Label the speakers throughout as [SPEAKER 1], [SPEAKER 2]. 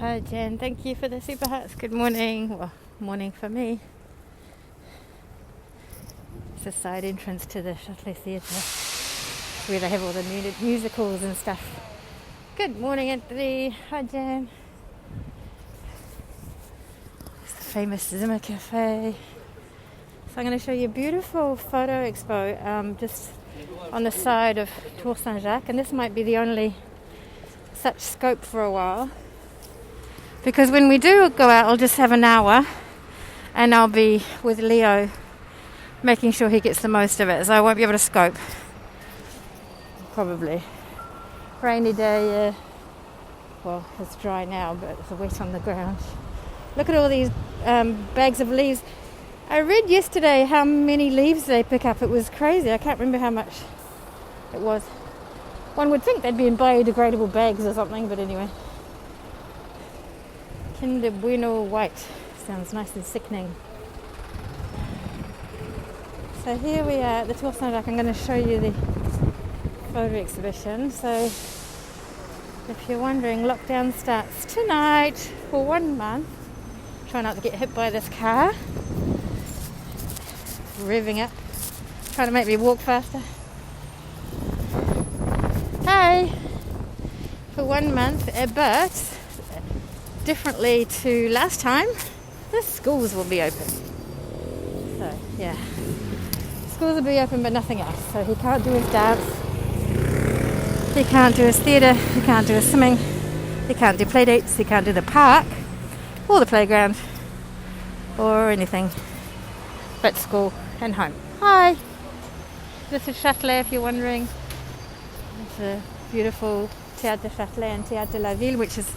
[SPEAKER 1] Hi Jen, thank you for the super hearts. Good morning. Well, morning for me. It's a side entrance to the Châtelet Theatre where they have all the musicals and stuff. Good morning, Anthony. Hi Jen. It's the famous Zimmer Cafe. So I'm going to show you a beautiful photo expo just on the side of Tour Saint-Jacques, and this might be the only such scope for a while, because when we do go out I'll just have an hour and I'll be with Leo making sure he gets the most of it, so I won't be able to scope. Probably rainy day, yeah. Well, it's dry now but it's wet on the ground. Look at all these bags of leaves. I read yesterday how many leaves they pick up. It was crazy. I can't remember how much it was. One would think they'd be in biodegradable bags or something, but anyway. Kinder Bueno white. Sounds nice and sickening. So here we are at the Tour Saint-Jacques. I'm going to show you the photo exhibition. So if you're wondering, lockdown starts tonight for 1 month. Try not to get hit by this car. Revving up. Trying to make me walk faster. Hi! For 1 month, but differently to last time, the schools will be open. So, yeah. Schools will be open but nothing else. So he can't do his dance, he can't do his theatre, he can't do his swimming, he can't do play dates, he can't do the park, or the playground, or anything but school and home. Hi! This is Châtelet, if you're wondering. It's a beautiful Théâtre de Châtelet and Théâtre de la Ville, which is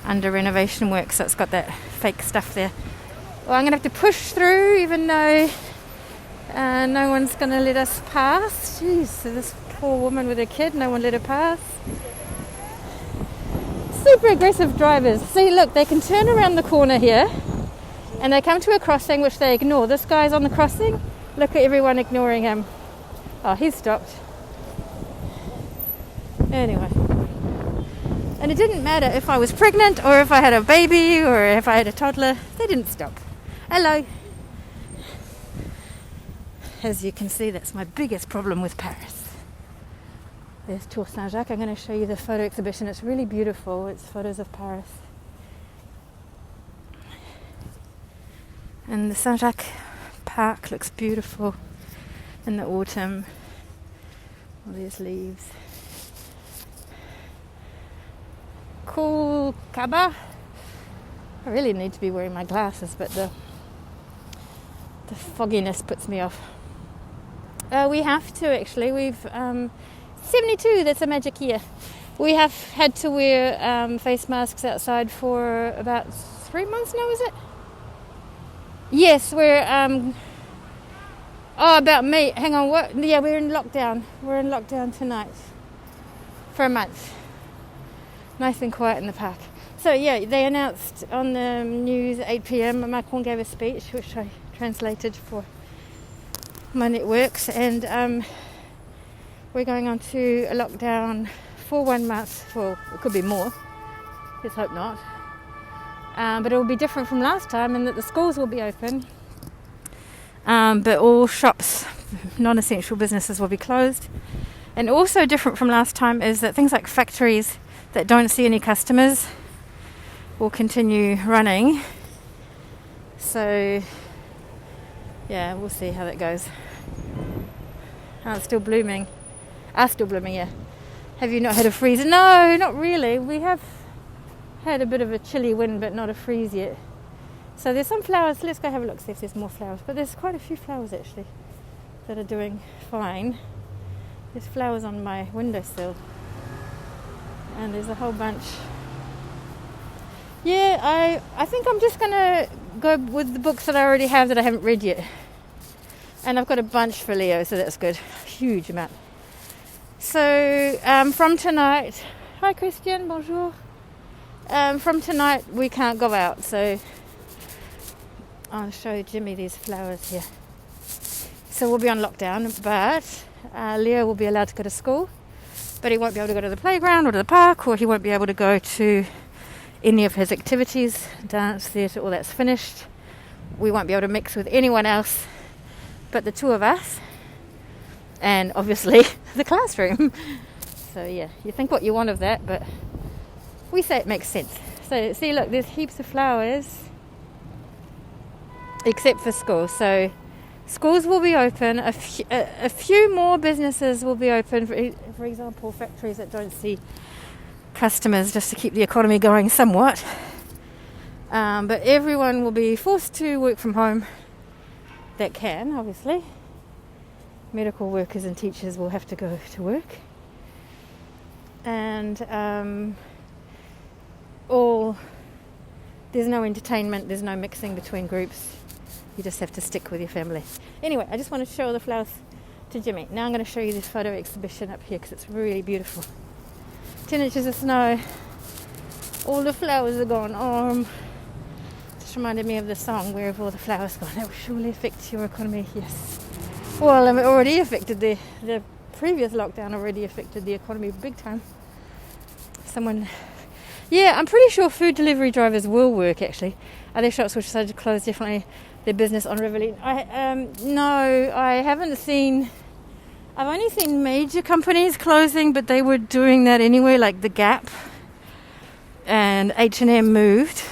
[SPEAKER 1] under renovation work, so it's got that fake stuff there. Well, I'm going to have to push through, even though no one's going to let us pass. Jeez, so this poor woman with her kid, no one let her pass. Super aggressive drivers. See, look, they can turn around the corner here and they come to a crossing which they ignore. This guy's on the crossing. Look at everyone ignoring him. Oh, he's stopped. Anyway. And it didn't matter if I was pregnant or if I had a baby or if I had a toddler. They didn't stop. Hello. As you can see, that's my biggest problem with Paris. There's Tour Saint-Jacques. I'm going to show you the photo exhibition. It's really beautiful. It's photos of Paris. And the Saint-Jacques Park looks beautiful in the autumn. All these leaves. Cool Kaba. I really need to be wearing my glasses, but the fogginess puts me off. We have to actually. We've 72. That's a magic year. We have had to wear face masks outside for about 3 months now. Is it? Yes, we're. About me. Hang on. What? Yeah, we're in lockdown. We're in lockdown tonight for a month. Nice and quiet in the park. So yeah, they announced on the news at 8 p.m. Macron gave a speech, which I translated for my networks, and we're going on to a lockdown for 1 month. Well, it could be more. Let's hope not. But it will be different from last time in that the schools will be open, but all shops, non-essential businesses will be closed. And also different from last time is that things like factories that don't see any customers will continue running. So yeah, we'll see how that goes. It's still blooming. Still blooming, yeah. Have you not had a freeze? No, not really. We have had a bit of a chilly wind, but not a freeze yet. So there's some flowers. Let's go have a look, see if there's more flowers. But there's quite a few flowers actually that are doing fine. There's flowers on my windowsill. And there's a whole bunch. Yeah, I think I'm just going to go with the books that I already have that I haven't read yet. And I've got a bunch for Leo, so that's good. Huge amount. So from tonight... Hi Christian, bonjour. From tonight we can't go out, so I'll show Jimmy these flowers here. So we'll be on lockdown, but Leo will be allowed to go to school. But he won't be able to go to the playground or to the park, or he won't be able to go to any of his activities, dance, theatre, all that's finished. We won't be able to mix with anyone else but the two of us, and obviously the classroom. So yeah, you think what you want of that, but we say it makes sense. So see, look, there's heaps of flowers, except for school. So schools will be open. A few more businesses will be open. For example, factories that don't see customers, just to keep the economy going somewhat. But everyone will be forced to work from home that can, obviously. Medical workers and teachers will have to go to work. And there's no entertainment, there's no mixing between groups. You just have to stick with your family. Anyway, I just wanted to show all the flowers to Jimmy. Now I'm going to show you this photo exhibition up here because it's really beautiful. 10 inches of snow. All the flowers are gone. Just reminded me of the song, Where Have All the Flowers Gone? That will surely affect your economy. Yes. Well, it already affected the previous lockdown already affected the economy big time. I'm pretty sure food delivery drivers will work actually. Other shops which decided to close definitely their business on Riverline. I haven't seen. I've only seen major companies closing, but they were doing that anyway, like the Gap and H&M moved.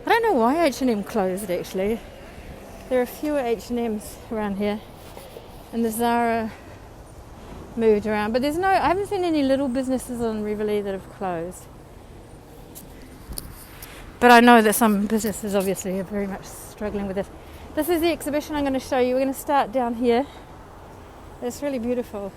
[SPEAKER 1] I don't know why H&M closed actually. There are fewer H&Ms around here, and the Zara moved around, but I haven't seen any little businesses on Riverline that have closed. But I know that some businesses obviously are very much struggling with this. This is the exhibition I'm going to show you. We're going to start down here. It's really beautiful.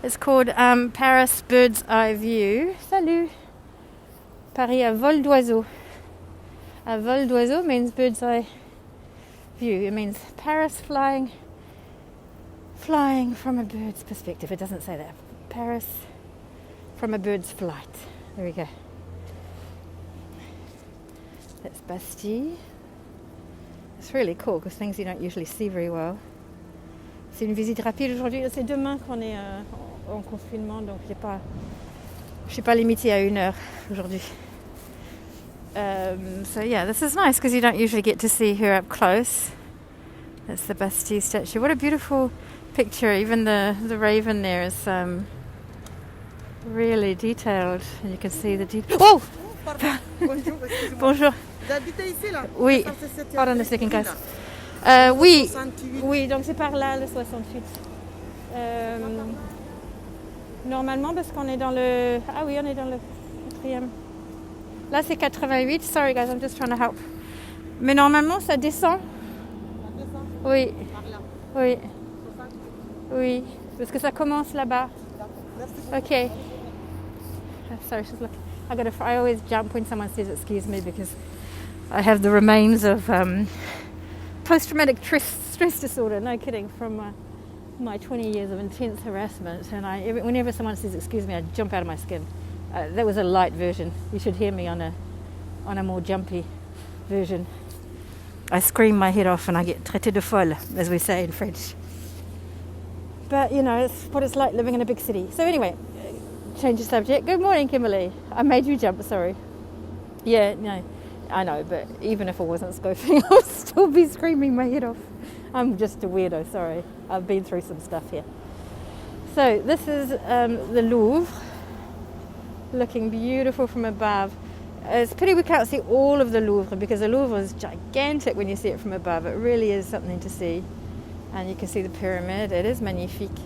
[SPEAKER 1] It's called Paris Bird's Eye View. Salut! Paris à vol d'oiseau. A vol d'oiseau means bird's eye view. It means Paris flying from a bird's perspective. It doesn't say that. Paris from a bird's flight. There we go. That's Bastille. It's really cool because things you don't usually see very well. C'est une visite rapide aujourd'hui. C'est demain qu'on est en confinement, donc je suis pas limitée à 1 heure aujourd'hui. So yeah, this is nice because you don't usually get to see her up close. That's the Bastille statue. What a beautiful picture. Even the raven there is really detailed, and you can see the detail. Oh!
[SPEAKER 2] Pardon. Bonjour, excusez-moi.
[SPEAKER 1] Bonjour.
[SPEAKER 2] Vous habitez ici là?
[SPEAKER 1] Oui. Pardon, c'est qu'une casse. Oui.
[SPEAKER 2] 68.
[SPEAKER 1] Oui, donc c'est par là le 68. Normalement, parce qu'on est dans le. Ah oui, on est dans le 4e. Là, c'est 88. Sorry guys, I'm just trying to help. Mais normalement, ça descend.
[SPEAKER 2] Ça descend
[SPEAKER 1] Oui.
[SPEAKER 2] par là.
[SPEAKER 1] Oui.
[SPEAKER 2] 68.
[SPEAKER 1] Oui. Parce que ça commence là-bas.
[SPEAKER 2] Merci.
[SPEAKER 1] Okay. Sorry, she's looking. I always jump when someone says excuse me because I have the remains of post-traumatic stress disorder. No kidding, from my 20 years of intense harassment. And whenever someone says excuse me, I jump out of my skin. That was a light version. You should hear me on a more jumpy version. I scream my head off and I get traité de folle, as we say in French. But you know, it's what it's like living in a big city. So anyway, change the subject. Good morning, Kimberly. I made you jump, sorry. Yeah, no, I know, but even if I wasn't scoping, I would still be screaming my head off. I'm just a weirdo, sorry. I've been through some stuff here. So this is the Louvre, looking beautiful from above. It's a pity we can't see all of the Louvre because the Louvre is gigantic when you see it from above. It really is something to see. And you can see the pyramid. It is magnifique.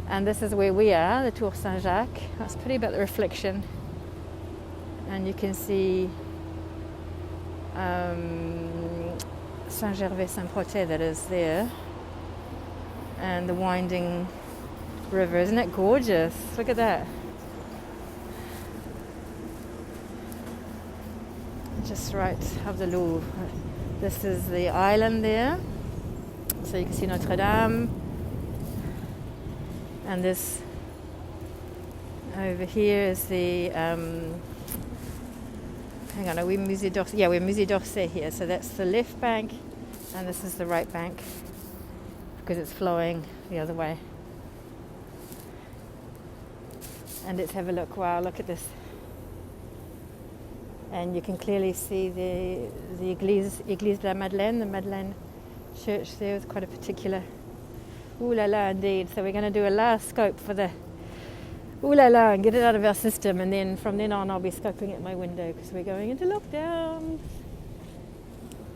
[SPEAKER 1] And this is where we are, the Tour Saint-Jacques. That's pretty about the reflection. And you can see Saint-Gervais-Saint-Protais that is there. And the winding river. Isn't it gorgeous? Look at that. Just right of the Louvre. This is the island there. So you can see Notre Dame. And this over here is the hang on, are we Musée d'Orsay? Yeah, we're Musée d'Orsay here. So that's the left bank and this is the right bank because it's flowing the other way. And let's have a look. Wow, look at this. And you can clearly see the Église de la Madeleine, the Madeleine church there is quite a particular. Ooh la la indeed. So we're going to do a last scope for the ooh la la and get it out of our system, and then from then on I'll be scoping at my window because we're going into lockdown.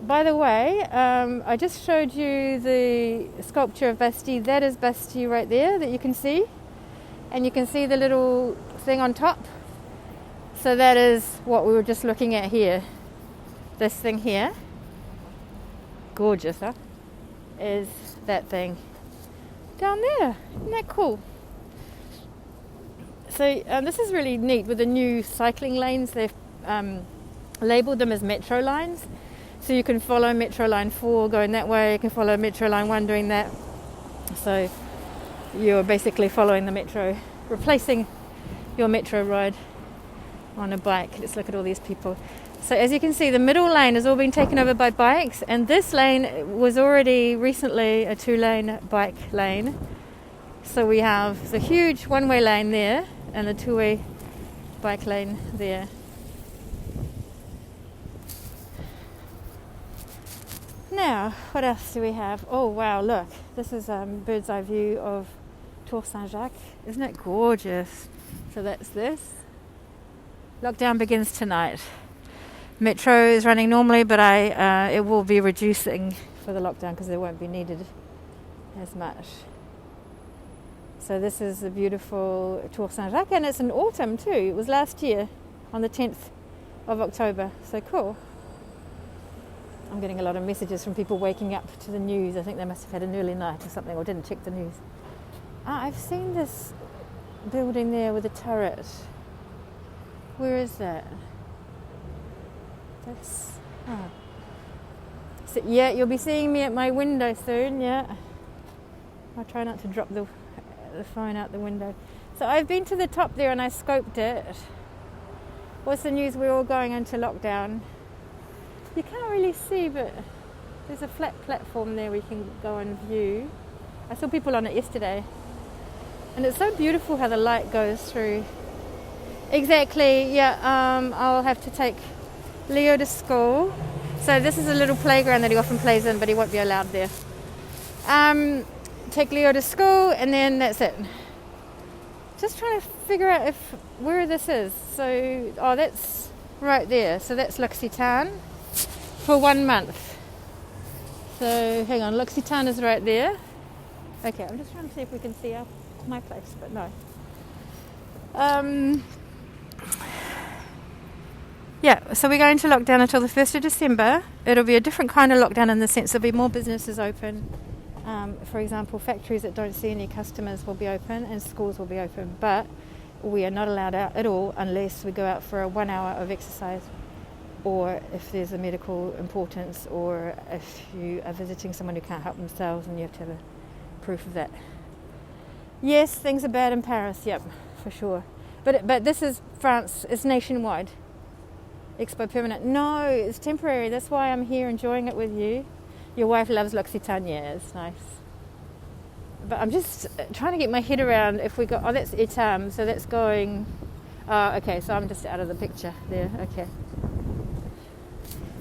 [SPEAKER 1] By the way, I just showed you the sculpture of Bastille. That is Bastille right there that you can see. And you can see the little thing on top. So that is what we were just looking at here. This thing here. Gorgeous, huh? Is that thing down there. Isn't that cool? So this is really neat with the new cycling lanes. They've labelled them as metro lines. So you can follow Metro Line 4 going that way. You can follow Metro Line 1 doing that. So you're basically following the metro, replacing your metro ride on a bike. Let's look at all these people. So as you can see, the middle lane has all been taken over by bikes, and this lane was already recently a 2-lane bike lane. So we have the huge one-way lane there and the 2-way bike lane there. Now, what else do we have? Oh wow, look, this is a bird's eye view of Tour Saint-Jacques. Isn't it gorgeous? So that's this. Lockdown begins tonight. Metro is running normally, but it will be reducing for the lockdown because they won't be needed as much. So this is the beautiful Tour Saint-Jacques, and it's in autumn too. It was last year on the 10th of October. So cool. I'm getting a lot of messages from people waking up to the news. I think they must have had an early night or something, or didn't check the news. I've seen this building there with a turret. Where is that? That's... Oh. So, yeah, you'll be seeing me at my window soon, yeah. I'll try not to drop the phone out the window. So I've been to the top there and I scoped it. What's the news? We're all going into lockdown. You can't really see, but there's a flat platform there we can go and view. I saw people on it yesterday. And it's so beautiful how the light goes through. Exactly, yeah. I'll have to take Leo to school. So this is a little playground that he often plays in, but he won't be allowed there. Take Leo to school, and then that's it. Just trying to figure out where this is. So, that's right there. So that's L'Occitane for 1 month. So hang on, L'Occitane is right there. Okay, I'm just trying to see if we can see my place, but no. Yeah, so we're going to lockdown until the 1st of December. It'll be a different kind of lockdown in the sense there'll be more businesses open. For example, factories that don't see any customers will be open and schools will be open. But we are not allowed out at all unless we go out for a 1 hour of exercise, or if there's a medical importance, or if you are visiting someone who can't help themselves and you have to have a proof of that. Yes, things are bad in Paris, yep, for sure. But this is France, it's nationwide. Expo permanent. No, it's temporary. That's why I'm here enjoying it with you. Your wife loves L'Occitane, yeah, it's nice. But I'm just trying to get my head around if we go, oh, that's Etam, so that's going, okay, so I'm just out of the picture there, okay.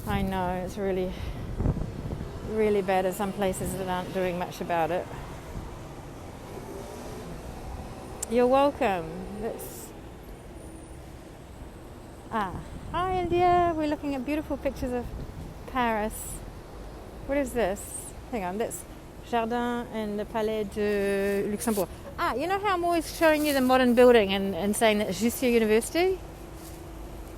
[SPEAKER 1] I know, it's really, really bad in some places that aren't doing much about it. You're welcome. Hi India, we're looking at beautiful pictures of Paris. What is this? Hang on, that's Jardin and the Palais de Luxembourg. You know how I'm always showing you the modern building and saying that it's Jussieu University?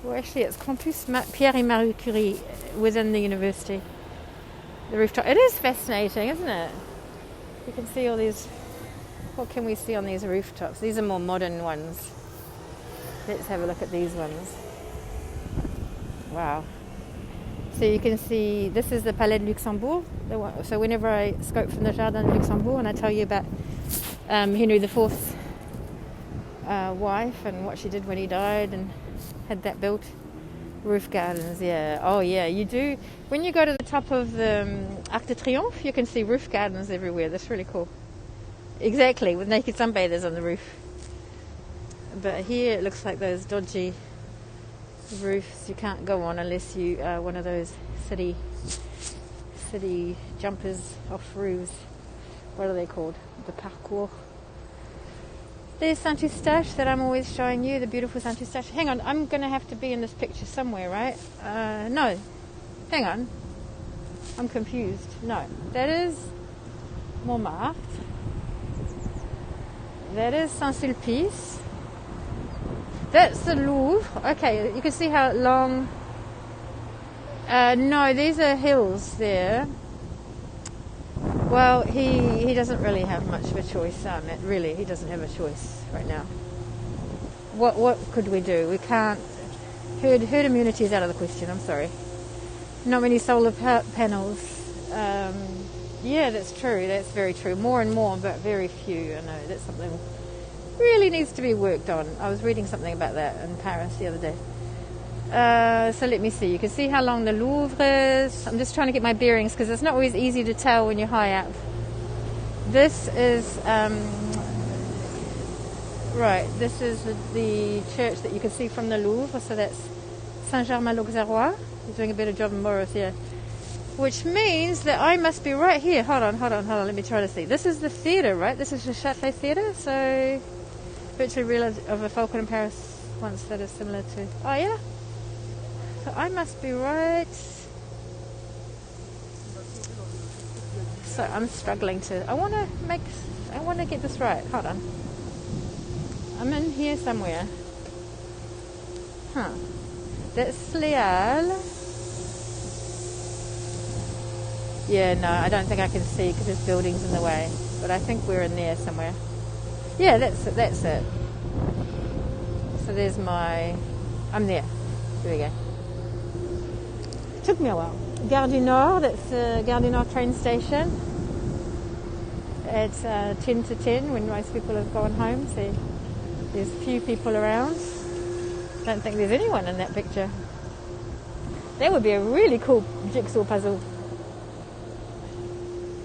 [SPEAKER 1] Well, actually it's Campus Pierre et Marie Curie within the university. The rooftop. It is fascinating, isn't it? You can see all these. What can we see on these rooftops? These are more modern ones. Let's have a look at these ones. Wow. So you can see, this is the Palais de Luxembourg. So whenever I scope from the Jardin de Luxembourg and I tell you about Henry IV's wife and what she did when he died and had that built. Roof gardens, yeah. Oh yeah, you do. When you go to the top of the Arc de Triomphe, you can see roof gardens everywhere. That's really cool. Exactly, with naked sunbathers on the roof. But here it looks like those dodgy roofs you can't go on unless you are one of those city jumpers off roofs. What are they called? The parcours. There's Saint-Eustache that I'm always showing you, the beautiful Saint-Eustache. Hang on, I'm going to have to be in this picture somewhere, right? No. Hang on. I'm confused. No. That is Montmartre. That is Saint-Sulpice. That's the Louvre. Okay, you can see how long... no, these are hills there. Well, he doesn't really have much of a choice, really. He doesn't have a choice right now. What could we do? We can't... Herd immunity is out of the question, I'm sorry. Not many solar panels. Yeah, that's true. That's very true. More and more, but very few. I know that's something really needs to be worked on. I was reading something about that in Paris the other day. So let me see. You can see how long the Louvre is. I'm just trying to get my bearings because it's not always easy to tell when you're high up. This is right. This is the church that you can see from the Louvre. So that's Saint-Germain-l'Auxerrois. He's doing a better job than Boris here. Which means that I must be right here. Hold on. Let me try to see. This is the theatre, right? This is the Châtelet Theatre. So virtually real of a Falcon in Paris once that is similar to... Oh, yeah? So I must be right. So I'm struggling to... I want to get this right. Hold on. I'm in here somewhere. Huh. That's Leal. Yeah, no, I don't think I can see because there's buildings in the way. But I think we're in there somewhere. Yeah, that's it. So there's my... I'm there. Here we go. Took me a while. Gare du Nord, that's the Gare du Nord train station. It's 10 to 10 when most people have gone home. So there's few people around. Don't think there's anyone in that picture. That would be a really cool jigsaw puzzle.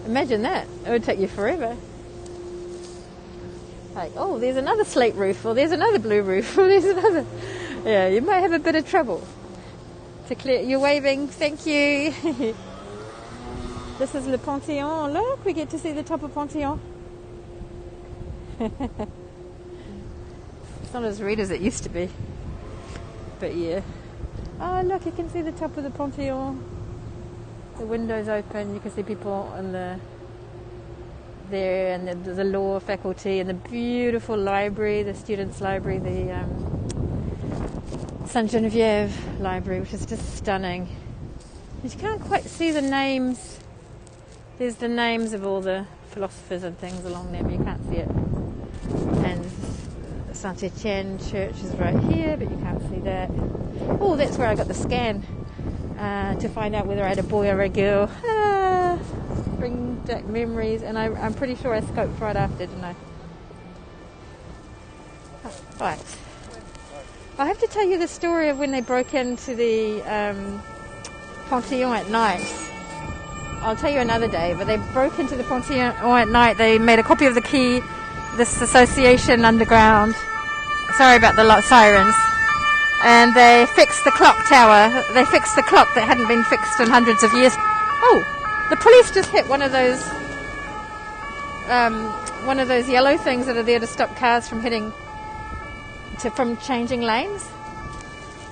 [SPEAKER 1] Imagine that. It would take you forever. Like, oh, there's another slate roof, or there's another blue roof, or there's another... Yeah, you might have a bit of trouble to clear... You're waving. Thank you. This is Le Panthéon. Look, we get to see the top of Panthéon. It's not as red as it used to be. But yeah. Oh, look, you can see the top of the Panthéon. The window's open. You can see people in there, and the law faculty, and the beautiful library, the students' library, the Sainte Geneviève library, which is just stunning. And you can't quite see the names. There's the names of all the philosophers and things along there, but you can't see it. And Saint-Etienne Church is right here, but you can't see that. Oh, that's where I got the scan to find out whether I had a boy or a girl. Bring back memories, and I'm pretty sure I scoped right after, didn't I? Oh, right. I have to tell you the story of when they broke into the Panthéon at night. I'll tell you another day, but they broke into the Panthéon at night. They made a copy of the key, this association underground. Sorry about the sirens. And they fixed the clock tower. They fixed the clock that hadn't been fixed in hundreds of years. Oh, the police just hit one of those yellow things that are there to stop cars from from changing lanes.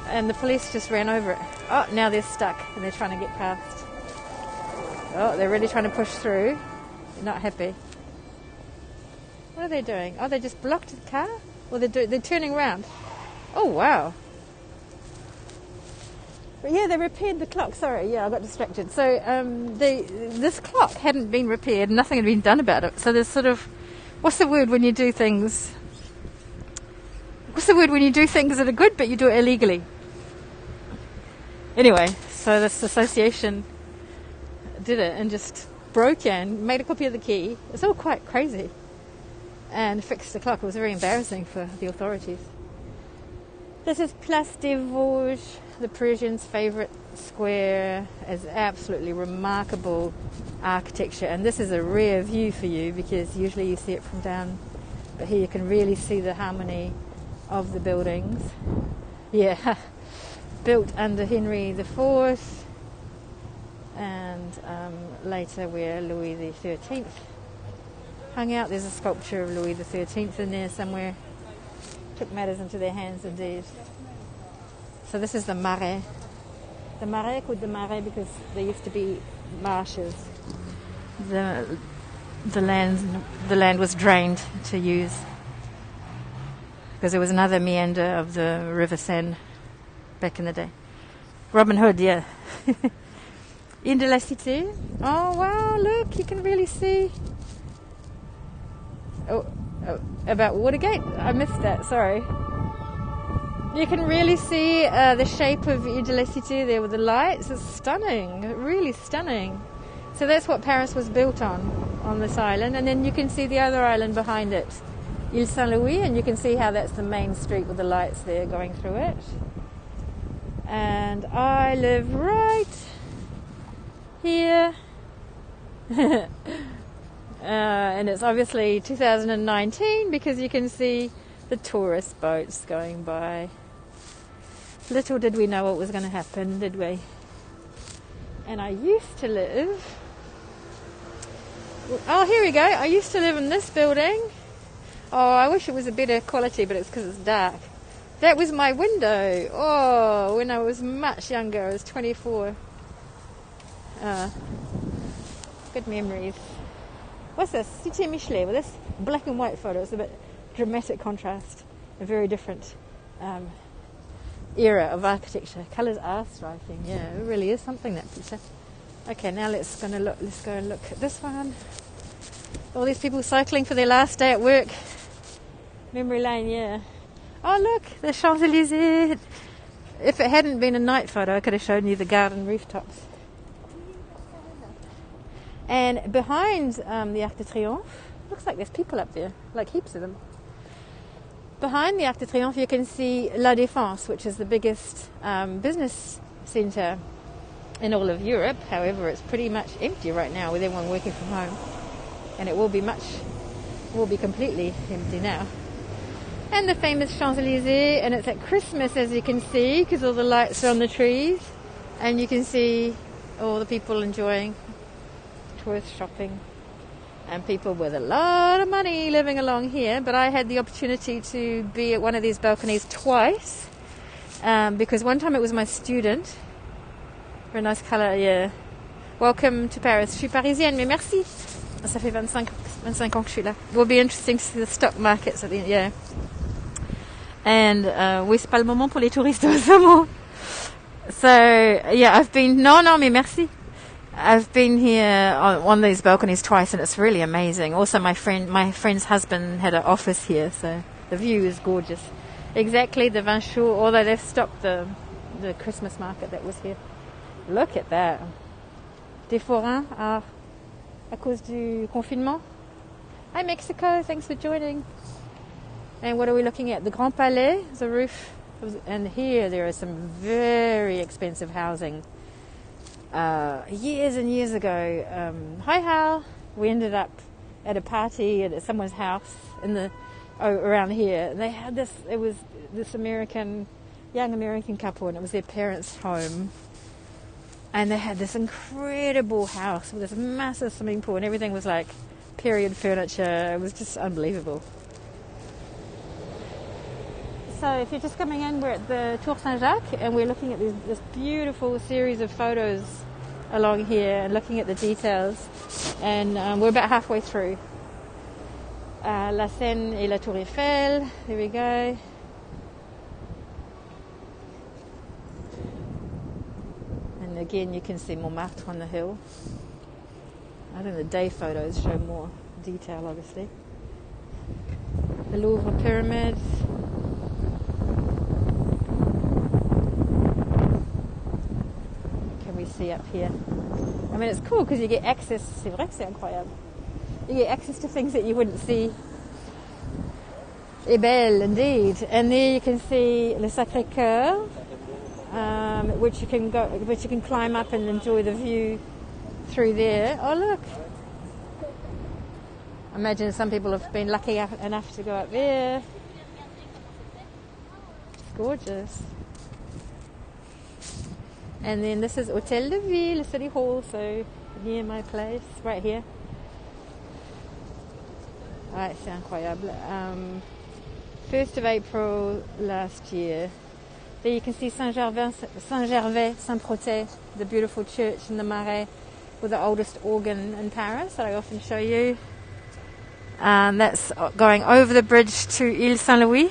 [SPEAKER 1] And the police just ran over it. Oh, now they're stuck and they're trying to get past. Oh, they're really trying to push through. They're not happy. What are they doing? Oh, they just blocked the car? Or they're turning around. Oh, wow. But yeah, they repaired the clock. Sorry, yeah, I got distracted. So this clock hadn't been repaired. Nothing had been done about it. So there's sort of... What's the word when you do things... What's the word when you do things that are good, but you do it illegally? Anyway, so this association did it and just broke in, made a copy of the key. It's all quite crazy. And fixed the clock. It was very embarrassing for the authorities. This is Place des Vosges, the Parisians' favourite square. It's absolutely remarkable architecture. And this is a rare view for you because usually you see it from down. But here you can really see the harmony of the buildings. Yeah, built under Henry IV, and later where Louis XIII hung out. There's a sculpture of Louis XIII in there somewhere. Took matters into their hands indeed. So this is the Marais. The Marais called the Marais because there used to be marshes. The land was drained to use because there was another meander of the River Seine back in the day. Robin Hood, yeah. Île de la Cité. Oh wow, look, you can really see. Oh, about Watergate? I missed that, sorry. You can really see the shape of Île de la Cité there with the lights. It's stunning, really stunning. So that's what Paris was built on this island. And then you can see the other island behind it, Île Saint-Louis, and you can see how that's the main street with the lights there going through it. And I live right here. And it's obviously 2019 because you can see the tourist boats going by. Little did we know what was going to happen, did we? And I used to live... Oh, here we go. I used to live in this building. Oh, I wish it was a better quality, but it's because it's dark. That was my window. Oh, when I was much younger. I was 24. Good memories. What's this? Cité Michelet. Well, this black and white photo is a bit dramatic contrast. A very different era of architecture. Colours are striking. Yeah, it really is something, that picture. Okay, now let's go and look at this one. All these people cycling for their last day at work. Memory lane, yeah. Oh look, the Champs-Élysées. If it hadn't been a night photo, I could have shown you the garden rooftops. And behind the Arc de Triomphe, looks like there's people up there, like heaps of them. Behind the Arc de Triomphe you can see La Défense, which is the biggest business centre in all of Europe. However, it's pretty much empty right now with everyone working from home. And it will be completely empty now. And the famous Champs-Élysées, and it's at Christmas, as you can see, because all the lights are on the trees. And you can see all the people enjoying tourist shopping. And people with a lot of money living along here. But I had the opportunity to be at one of these balconies twice. Because one time it was my student. Very nice colour, yeah. Welcome to Paris. Je suis parisienne, mais merci. Ça fait 25 ans que je suis là. It will be interesting to see the stock markets at the end, yeah. And oui, c'est pas le moment pour les touristes en ce moment. So, yeah, I've been... Non, mais merci. I've been here on one of these balconies twice, and it's really amazing. Also, my friend's husband had an office here, so the view is gorgeous. Exactly, the vin chaud, although they've stopped the Christmas market that was here. Look at that. Des forains à cause du confinement. Hi Mexico, thanks for joining. And what are we looking at? The Grand Palais, the roof. And here there is some very expensive housing. Years and years ago, hi Hal, we ended up at a party at someone's house around here. They had it was this young American couple, and it was their parents' home. And they had this incredible house with this massive swimming pool, and everything was like period furniture. It was just unbelievable. So if you're just coming in, we're at the Tour Saint-Jacques, and we're looking at this beautiful series of photos along here and looking at the details. And we're about halfway through. La Seine et la Tour Eiffel. There we go. And again, you can see Montmartre on the hill. I think the day photos show more detail, obviously. The Louvre pyramids. Can we see up here? I mean, it's cool because you get access. C'est vrai que c'est incroyable. You get access to things that you wouldn't see. Et belle, indeed. And there you can see Le Sacré-Cœur, which you can climb up and enjoy the view through there. Oh look! Imagine some people have been lucky enough to go up there. gorgeous. And then this is Hôtel de Ville, City Hall, so near my place, right here. Ouais, c'est incroyable. 1st of April last year. There you can see Saint-Gervais, Saint-Protais, the beautiful church in the Marais with the oldest organ in Paris that I often show you. That's going over the bridge to Ile Saint-Louis.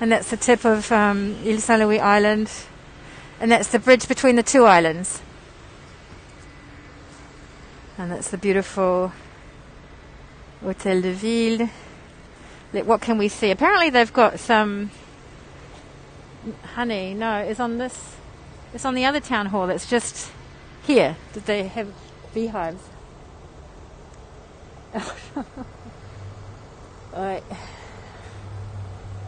[SPEAKER 1] And that's the tip of Ile Saint-Louis Island. And that's the bridge between the two islands. And that's the beautiful Hôtel de Ville. Look, what can we see? Apparently they've got some honey. No, it's on this. It's on the other town hall. It's just here that they have beehives. Right.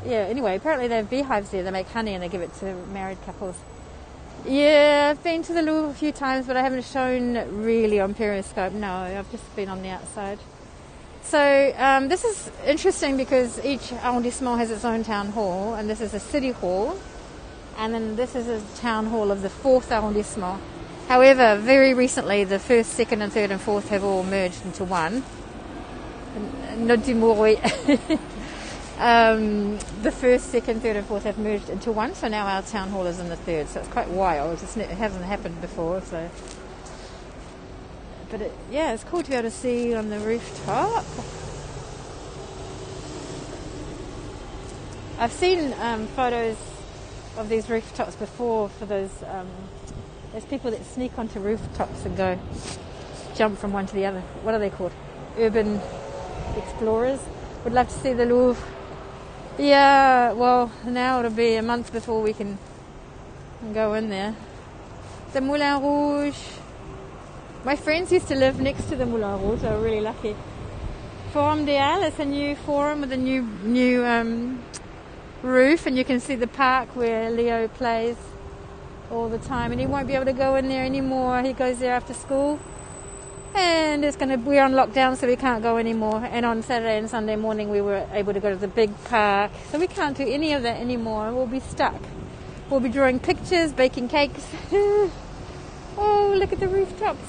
[SPEAKER 1] Yeah, anyway, apparently they have beehives there. They make honey and they give it to married couples. Yeah, I've been to the Louvre a few times, but I haven't shown really on Periscope. No, I've just been on the outside. So this is interesting because each arrondissement has its own town hall, and this is a city hall, and then this is a town hall of the 4th arrondissement. However, very recently the 1st, 2nd and 3rd and 4th have all merged into one. Not d'humour, oui. The 1st, 2nd, 3rd and 4th have merged into one, so now our town hall is in the 3rd, so it's quite wild. It hasn't happened before, so... But it's cool to be able to see on the rooftop. I've seen photos of these rooftops before for those... there's people that sneak onto rooftops and go jump from one to the other. What are they called? Urban explorers. Would love to see the Louvre. Yeah, well, now it'll be a month before we can go in there. The Moulin Rouge. My friends used to live next to the Moulin Rouge. They were really lucky. Forum des Halles. It's a new forum with a new roof, and you can see the park where Leo plays all the time. And he won't be able to go in there anymore. He goes there after school. And we're on lockdown, so we can't go anymore. And on Saturday and Sunday morning, we were able to go to the big park. So we can't do any of that anymore. We'll be stuck. We'll be drawing pictures, baking cakes. Oh, look at the rooftops.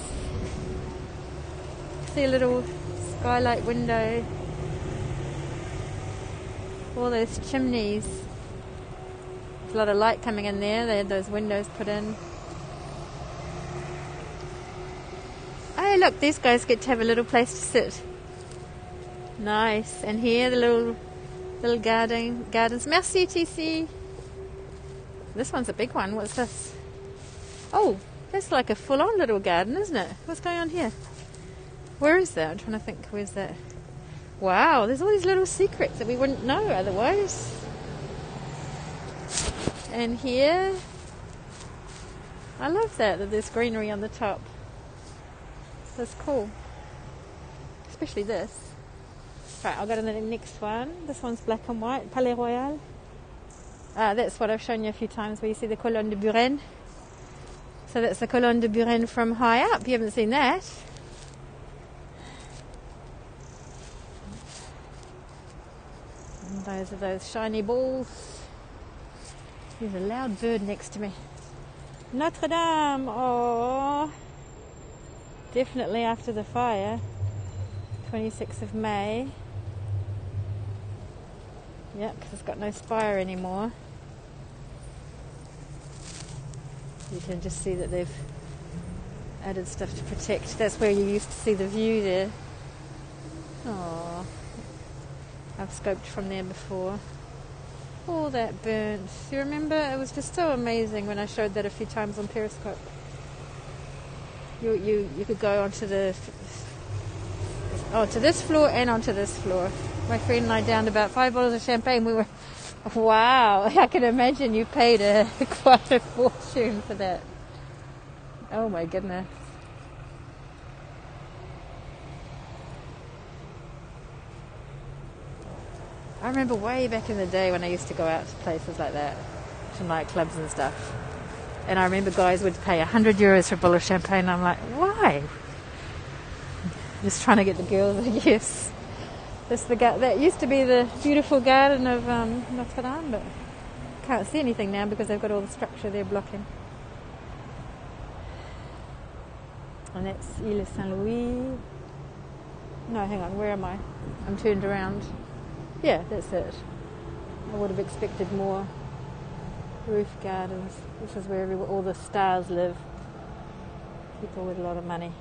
[SPEAKER 1] See a little skylight window. All those chimneys. There's a lot of light coming in there. They had those windows put in. Oh, look, these guys get to have a little place to sit. Nice. And here, the little gardens. Merci, TC. This one's a big one. What's this? Oh, that's like a full-on little garden, isn't it? What's going on here? Where is that? I'm trying to think. Where's that? Wow, there's all these little secrets that we wouldn't know otherwise. And here, I love that there's greenery on the top. That's cool. Especially this. Right, I'll go to the next one. This one's black and white. Palais Royal. That's what I've shown you a few times, where you see the Colonne de Buren. So that's the Colonne de Buren from high up. You haven't seen that. And those are those shiny balls. There's a loud bird next to me. Notre Dame. Oh. Definitely after the fire, 26th of May. Yeah, because it's got no spire anymore. You can just see that they've added stuff to protect. That's where you used to see the view there. Oh, I've scoped from there before. All that burnt. You remember? It was just so amazing when I showed that a few times on Periscope. You could go onto to this floor and onto this floor. My friend and I downed about 5 bottles of champagne. We were, wow, I can imagine you paid quite a fortune for that. Oh my goodness. I remember way back in the day when I used to go out to places like that, to nightclubs and stuff. And I remember guys would pay €100 for a bottle of champagne. I'm like, why? Just trying to get the girls, I guess. That used to be the beautiful garden of Notre Dame, but Can't see anything now because they've got all the structure there blocking. And that's Ile Saint-Louis. No, hang on, where am I? I'm turned around. Yeah, that's it. I would have expected more roof gardens. This is where all the stars live. People with a lot of money.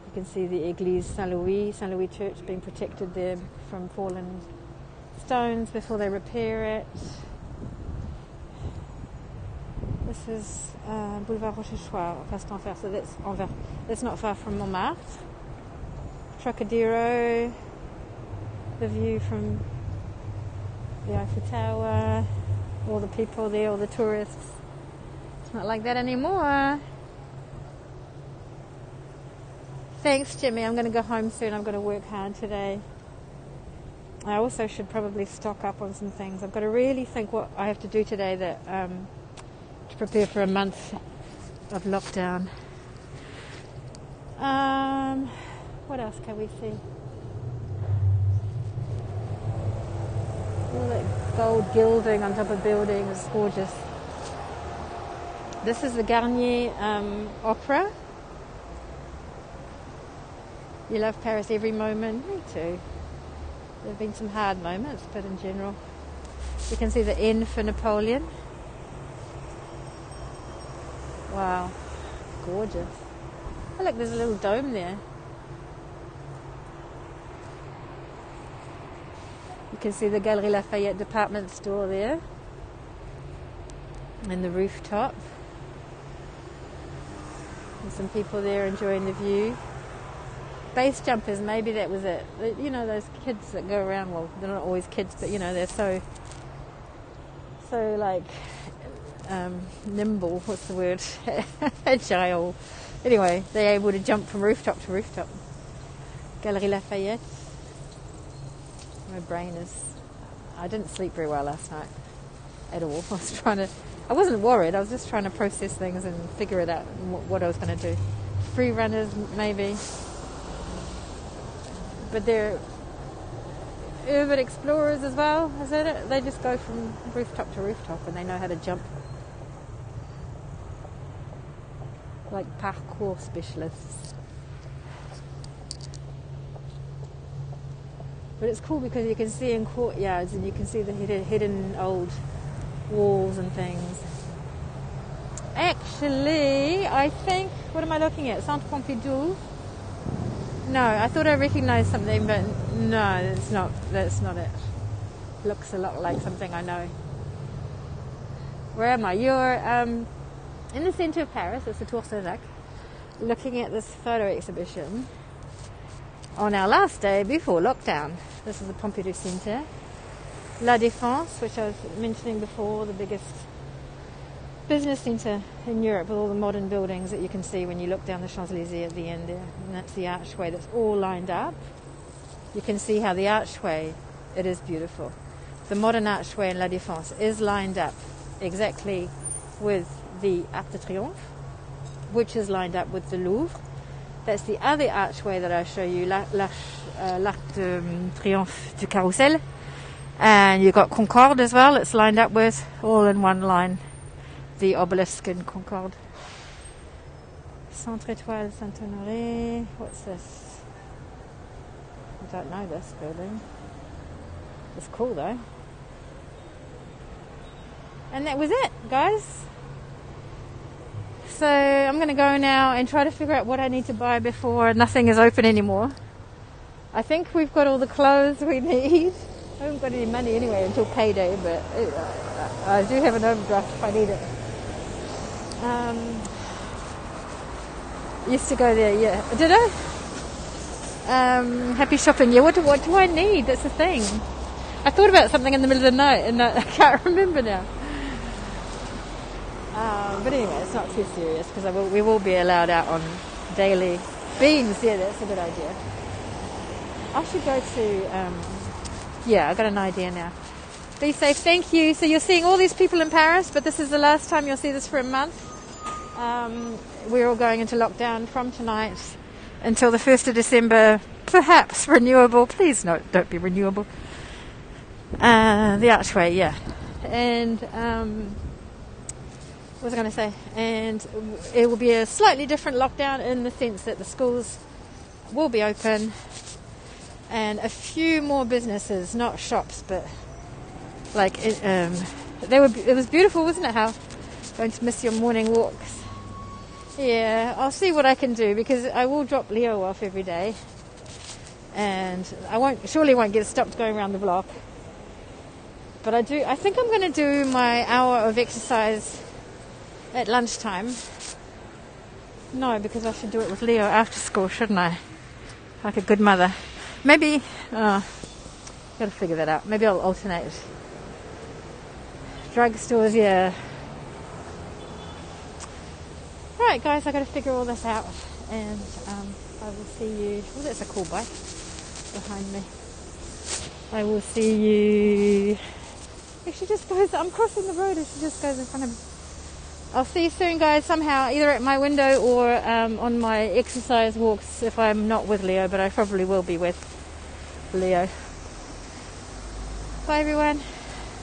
[SPEAKER 1] You can see the Église Saint-Louis Church being protected there from fallen stones before they repair it. This is Boulevard Rochechouart, Place d'Enfer. So that's Anvers. That's not far from Montmartre. Trocadero. The view from the Eiffel Tower. All the people there, all the tourists. It's not like that anymore. Thanks, Jimmy. I'm going to go home soon. I'm going to work hard today. I also should probably stock up on some things. I've got to really think what I have to do today that to prepare for a month of lockdown. What else can we see? All that gold gilding on top of buildings is gorgeous. This is the Garnier Opera. You love Paris every moment. Me too. There have been some hard moments, but in general. You can see the N for Napoleon. Wow. Gorgeous. Oh look, there's a little dome there. You can see the Galeries Lafayette department store there. And the rooftop. And some people there enjoying the view. Base jumpers, maybe that was it. You know, those kids that go around, well, they're not always kids, but you know, they're so like nimble, what's the word? Agile. Anyway, they're able to jump from rooftop to rooftop. Galeries Lafayette. My brain is... I didn't sleep very well last night at all. I wasn't worried, I was just trying to process things and figure it out, what I was going to do. Free runners, maybe. But they're urban explorers as well, is that it? They just go from rooftop to rooftop and they know how to jump. Like parkour specialists. But it's cool because you can see in courtyards and you can see the hidden old walls and things. Actually, I think, what am I looking at? Centre Pompidou. No, I thought I recognised something, but no, that's not it. Looks a lot like something I know. Where am I? You're in the centre of Paris. It's the Tour Saint-Jacques, looking at this photo exhibition on our last day before lockdown. This is the Pompidou Centre. La Défense, which I was mentioning before, the biggest business centre in Europe with all the modern buildings that you can see when you look down the Champs-Élysées at the end there. And that's the archway that's all lined up. You can see how the archway, it is beautiful. The modern archway in La Défense is lined up exactly with the Arc de Triomphe, which is lined up with the Louvre. That's the other archway that I show you, l'Arc de Triomphe du Carrousel. And you've got Concorde as well, it's lined up with, all in one line. The obelisk in Concorde. Centre Étoile Saint-Honoré. What's this? I don't know this building. It's cool though. And that was it, guys. So I'm going to go now and try to figure out what I need to buy before nothing is open anymore. I think we've got all the clothes we need. I haven't got any money anyway until payday, but I do have an overdraft if I need it. Used to go there, yeah. Did I? Happy shopping. Yeah, what do I need? That's the thing. I thought about something in the middle of the night and I can't remember now. But anyway, it's not too serious because we will be allowed out on daily beans. Yeah, that's a good idea. I should go to... yeah, I got an idea now. Be safe. Thank you. So you're seeing all these people in Paris, but this is the last time you'll see this for a month. We're all going into lockdown from tonight until the 1st of December, perhaps renewable. Please don't be renewable. The archway, yeah. and what was I going to say? And it will be a slightly different lockdown in the sense that the schools will be open, and a few more businesses, not shops, but like it was beautiful, wasn't it? How going to miss your morning walks. Yeah, I'll see what I can do, because I will drop Leo off every day, and I surely won't get stopped going around the block. But I think I'm going to do my hour of exercise at lunchtime. No, because I should do it with Leo after school, shouldn't I? Like a good mother. Maybe, got to figure that out. Maybe I'll alternate. Drugstores, yeah. Alright guys, I got to figure all this out, and I will see you. Oh, that's a cool bike behind me. I will see you. She just goes, I'm crossing the road and she just goes in front of me. I'll see you soon guys, somehow, either at my window or on my exercise walks if I'm not with Leo, but I probably will be with Leo. Bye everyone.